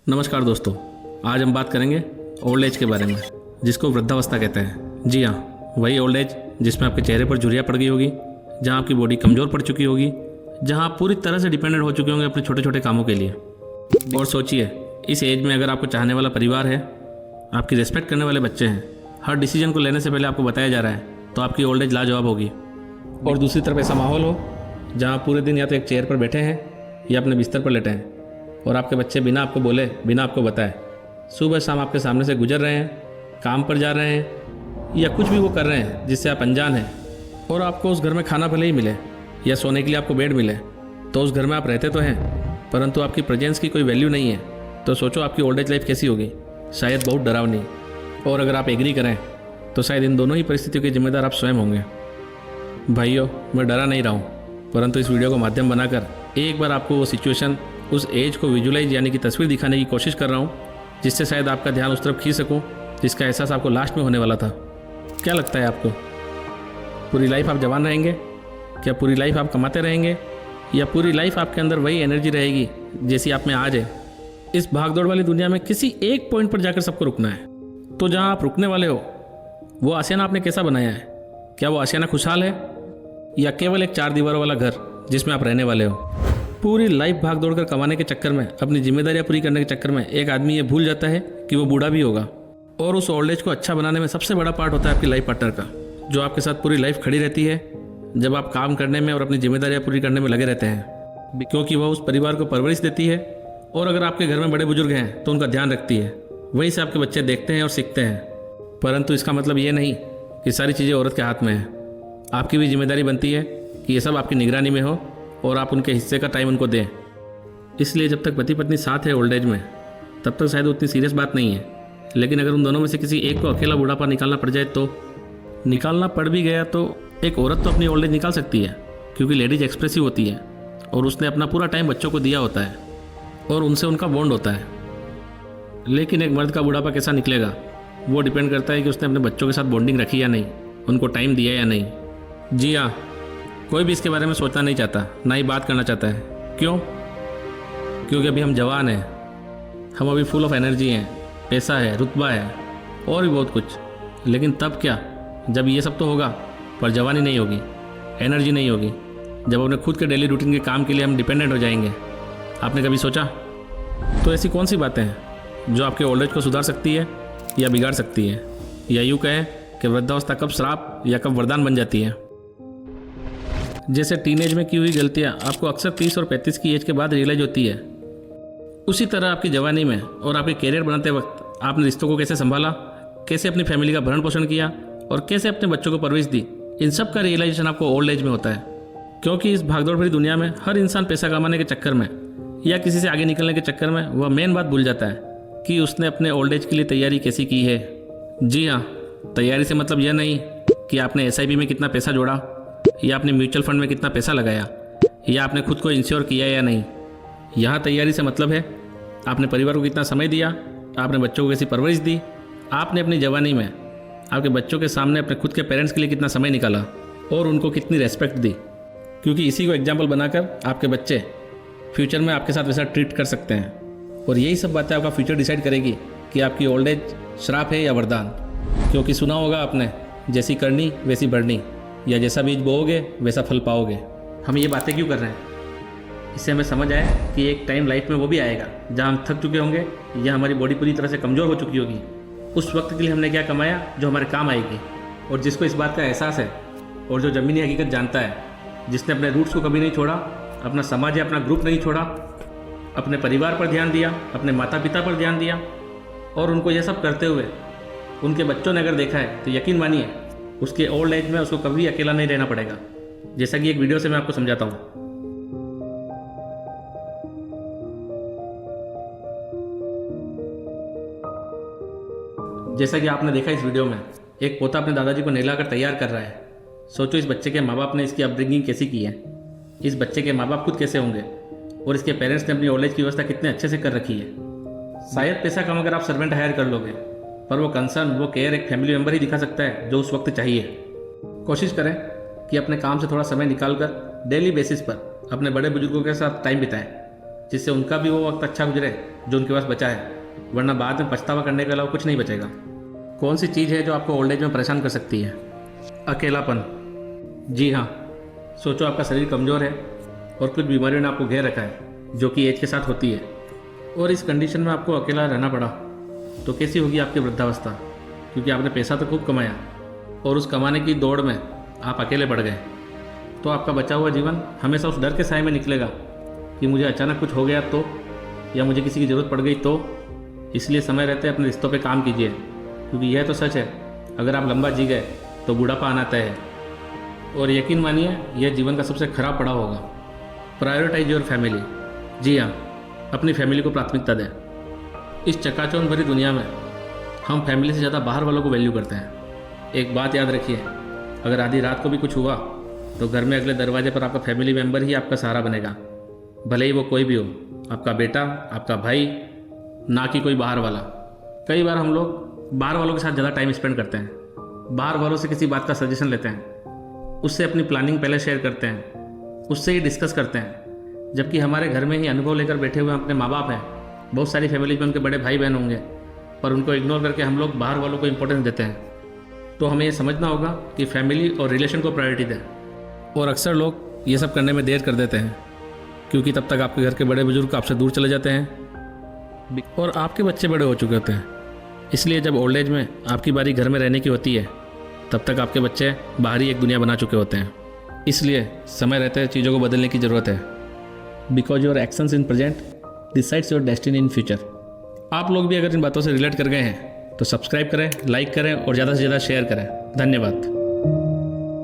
नमस्कार दोस्तों, आज हम बात करेंगे ओल्ड एज के बारे में, जिसको वृद्धावस्था कहते हैं। जी हाँ, वही ओल्ड एज जिसमें आपके चेहरे पर झुर्रियाँ पड़ गई होगी, जहाँ आपकी बॉडी कमज़ोर पड़ चुकी होगी, जहाँ आप पूरी तरह से डिपेंडेंट हो चुके होंगे अपने छोटे छोटे कामों के लिए। और सोचिए, इस एज में अगर आपको चाहने वाला परिवार है, आपकी रिस्पेक्ट करने वाले बच्चे हैं, हर डिसीजन को लेने से पहले आपको बताया जा रहा है, तो आपकी ओल्ड एज लाजवाब होगी। और दूसरी तरफ ऐसा माहौल हो जहाँ आप पूरे दिन या तो एक चेयर पर बैठे हैं या अपने बिस्तर पर लेटे हैं, और आपके बच्चे बिना आपको बोले, बिना आपको बताए सुबह शाम आपके सामने से गुजर रहे हैं, काम पर जा रहे हैं या कुछ भी वो कर रहे हैं जिससे आप अनजान हैं, और आपको उस घर में खाना भले ही मिले या सोने के लिए आपको बेड मिले, तो उस घर में आप रहते तो हैं, परंतु आपकी प्रेजेंस की कोई वैल्यू नहीं है। तो सोचो आपकी ओल्ड एज लाइफ कैसी होगी, शायद बहुत डरावनी। और अगर आप एग्री करें तो शायद इन दोनों ही परिस्थितियों के जिम्मेदार आप स्वयं होंगे। भाइयों, मैं डरा नहीं रहा हूँ, परंतु इस वीडियो को माध्यम बनाकर एक बार आपको वो सिचुएशन, उस एज को विजुलाइज यानी कि तस्वीर दिखाने की कोशिश कर रहा हूँ, जिससे शायद आपका ध्यान उस तरफ खींच सकूँ जिसका एहसास आपको लास्ट में होने वाला था। क्या लगता है आपको, पूरी लाइफ आप जवान रहेंगे? क्या पूरी लाइफ आप कमाते रहेंगे, या पूरी लाइफ आपके अंदर वही एनर्जी रहेगी जैसी आप में आज है? इस भागदौड़ वाली दुनिया में किसी एक पॉइंट पर जाकर सबको रुकना है, तो जहाँ आप रुकने वाले हो वो आशियाना आपने कैसा बनाया है? क्या वो आशियाना खुशहाल है, या केवल एक 4 दीवारों वाला घर जिसमें आप रहने वाले हो? पूरी लाइफ भाग दौड़ कर कमाने के चक्कर में, अपनी जिम्मेदारियां पूरी करने के चक्कर में एक आदमी ये भूल जाता है कि वो बूढ़ा भी होगा। और उस ओल्ड एज को अच्छा बनाने में सबसे बड़ा पार्ट होता है आपकी लाइफ पार्टनर का, जो आपके साथ पूरी लाइफ खड़ी रहती है जब आप काम करने में और अपनी जिम्मेदारियां पूरी करने में लगे रहते हैं, क्योंकि वह उस परिवार को परवरिश देती है, और अगर आपके घर में बड़े बुजुर्ग हैं तो उनका ध्यान रखती है। वहीं से आपके बच्चे देखते हैं और सीखते हैं। परंतु इसका मतलब ये नहीं कि सारी चीज़ें औरत के हाथ में हैं। आपकी भी जिम्मेदारी बनती है कि ये सब आपकी निगरानी में हो और आप उनके हिस्से का टाइम उनको दें। इसलिए जब तक पति पत्नी साथ है ओल्ड एज में, तब तक शायद उतनी सीरियस बात नहीं है। लेकिन अगर उन दोनों में से किसी एक को अकेला बुढ़ापा निकालना पड़ जाए, तो निकालना पड़ भी गया तो एक औरत तो अपनी ओल्ड एज निकाल सकती है, क्योंकि लेडीज एक्सप्रेसिव होती है और उसने अपना पूरा टाइम बच्चों को दिया होता है और उनसे उनका बॉन्ड होता है। लेकिन एक मर्द का बुढ़ापा कैसा निकलेगा, वो डिपेंड करता है कि उसने अपने बच्चों के साथ बॉन्डिंग रखी या नहीं, उनको टाइम दिया या नहीं। जी हाँ, कोई भी इसके बारे में सोचना नहीं चाहता, ना ही बात करना चाहता है। क्यों? क्योंकि अभी हम जवान हैं, हम अभी फुल ऑफ एनर्जी हैं, पैसा है, रुतबा है और भी बहुत कुछ। लेकिन तब क्या, जब ये सब तो होगा पर जवानी नहीं होगी, एनर्जी नहीं होगी, जब अपने खुद के डेली रूटीन के काम के लिए हम डिपेंडेंट हो जाएंगे। आपने कभी सोचा? तो ऐसी कौन सी बातें हैं जो आपके ओल्ड एज को सुधार सकती है या बिगाड़ सकती है, या यूँ कहें कि वृद्धावस्था कब श्राप या कब वरदान बन जाती है? जैसे टीनेज में की हुई गलतियां आपको अक्सर 30 और 35 की एज के बाद रियलाइज होती है, उसी तरह आपकी जवानी में और आपके कैरियर बनाते वक्त आपने रिश्तों को कैसे संभाला, कैसे अपनी फैमिली का भरण पोषण किया और कैसे अपने बच्चों को परवरिश दी, इन सब का रियलाइजेशन आपको ओल्ड एज में होता है। क्योंकि इस भागदौड़ भरी दुनिया में हर इंसान पैसा कमाने के चक्कर में या किसी से आगे निकलने के चक्कर में वह मेन बात भूल जाता है कि उसने अपने ओल्ड एज के लिए तैयारी कैसी की है। जी हाँ, तैयारी से मतलब यह नहीं कि आपने SIP में कितना पैसा जोड़ा, या आपने म्यूचुअल फंड में कितना पैसा लगाया, या आपने खुद को इंश्योर किया या नहीं। यहाँ तैयारी से मतलब है आपने परिवार को कितना समय दिया, आपने बच्चों को कैसी परवरिश दी, आपने अपनी जवानी में आपके बच्चों के सामने अपने खुद के पेरेंट्स के लिए कितना समय निकाला और उनको कितनी रेस्पेक्ट दी। क्योंकि इसी को एग्जाम्पल बनाकर आपके बच्चे फ्यूचर में आपके साथ वैसा ट्रीट कर सकते हैं, और यही सब बातें आपका फ्यूचर डिसाइड करेगी कि आपकी ओल्ड एज श्राप है या वरदान। क्योंकि सुना होगा आपने, जैसी करनी वैसी बढ़नी, या जैसा बीज बोओगे वैसा फल पाओगे। हम ये बातें क्यों कर रहे हैं? इससे हमें समझ आए कि एक टाइम लाइफ में वो भी आएगा जहाँ हम थक चुके होंगे या हमारी बॉडी पूरी तरह से कमज़ोर हो चुकी होगी। उस वक्त के लिए हमने क्या कमाया जो हमारे काम आएगी। और जिसको इस बात का एहसास है और जो ज़मीनी हकीकत जानता है, जिसने अपने रूट्स को कभी नहीं छोड़ा, अपना समाज या अपना ग्रुप नहीं छोड़ा, अपने परिवार पर ध्यान दिया, अपने माता पिता पर ध्यान दिया, और उनको यह सब करते हुए उनके बच्चों ने अगर देखा है, तो यकीन मानिए उसके ओल्ड एज में उसको कभी अकेला नहीं रहना पड़ेगा। जैसा कि एक वीडियो से मैं आपको समझाता हूँ। जैसा कि आपने देखा इस वीडियो में, एक पोता अपने दादाजी को नहलाकर तैयार कर रहा है। सोचो इस बच्चे के माँ बाप ने इसकी अपब्रिंगिंग कैसी की है, इस बच्चे के माँ बाप खुद कैसे होंगे, और इसके पेरेंट्स ने अपनी ओल्ड एज की व्यवस्था कितने अच्छे से कर रखी है। शायद पैसा कमाकर आप सर्वेंट हायर कर लोगे, पर वो कंसर्न, वो केयर एक फैमिली मेम्बर ही दिखा सकता है जो उस वक्त चाहिए। कोशिश करें कि अपने काम से थोड़ा समय निकालकर डेली बेसिस पर अपने बड़े बुजुर्गों के साथ टाइम बिताएं। जिससे उनका भी वो वक्त अच्छा गुजरे जो उनके पास बचा है, वरना बाद में पछतावा करने के अलावा कुछ नहीं बचेगा। कौन सी चीज़ है जो आपको ओल्ड एज में परेशान कर सकती है? अकेलापन। जी हाँ, सोचो आपका शरीर कमज़ोर है और कुछ बीमारियों ने आपको घेर रखा है जो कि एज के साथ होती है, और इस कंडीशन में आपको अकेला रहना पड़ा, तो कैसी होगी आपकी वृद्धावस्था? क्योंकि आपने पैसा तो खूब कमाया और उस कमाने की दौड़ में आप अकेले पड़ गए, तो आपका बचा हुआ जीवन हमेशा उस डर के साए में निकलेगा कि मुझे अचानक कुछ हो गया तो, या मुझे किसी की ज़रूरत पड़ गई तो। इसलिए समय रहते अपने रिश्तों पे काम कीजिए, क्योंकि यह तो सच है, अगर आप लंबा जी गए तो बूढ़ापा आना तय है। और यकीन मानिए, यह जीवन का सबसे खराब पड़ाव होगा। Prioritise your family. जी हाँ, अपनी फैमिली को प्राथमिकता दें। इस चकाचौंध भरी दुनिया में हम फैमिली से ज़्यादा बाहर वालों को वैल्यू करते हैं। एक बात याद रखिए, अगर आधी रात को भी कुछ हुआ तो घर में अगले दरवाजे पर आपका फैमिली मेम्बर ही आपका सहारा बनेगा, भले ही वो कोई भी हो, आपका बेटा, आपका भाई, ना कि कोई बाहर वाला। कई बार हम लोग बाहर वालों के साथ ज़्यादा टाइम स्पेंड करते हैं, बाहर वालों से किसी बात का सजेशन लेते हैं, उससे अपनी प्लानिंग पहले शेयर करते हैं, उससे ही डिस्कस करते हैं, जबकि हमारे घर में ही अनुभव लेकर बैठे हुए अपने माँ बाप हैं। बहुत सारी फैमिली में उनके बड़े भाई बहन होंगे, पर उनको इग्नोर करके हम लोग बाहर वालों को इंपॉर्टेंस देते हैं। तो हमें ये समझना होगा कि फैमिली और रिलेशन को प्रायोरिटी दें। और अक्सर लोग ये सब करने में देर कर देते हैं, क्योंकि तब तक आपके घर के बड़े बुजुर्ग आपसे दूर चले जाते हैं और आपके बच्चे बड़े हो चुके होते हैं। इसलिए जब ओल्ड एज में आपकी बारी घर में रहने की होती है, तब तक आपके बच्चे बाहर ही एक दुनिया बना चुके होते हैं। इसलिए समय रहते चीज़ों को बदलने की ज़रूरत है, because your actions in present decides your destiny in future. आप लोग भी अगर इन बातों से रिलेट कर गए हैं तो सब्सक्राइब करें, लाइक करें और ज़्यादा से ज़्यादा शेयर करें। धन्यवाद।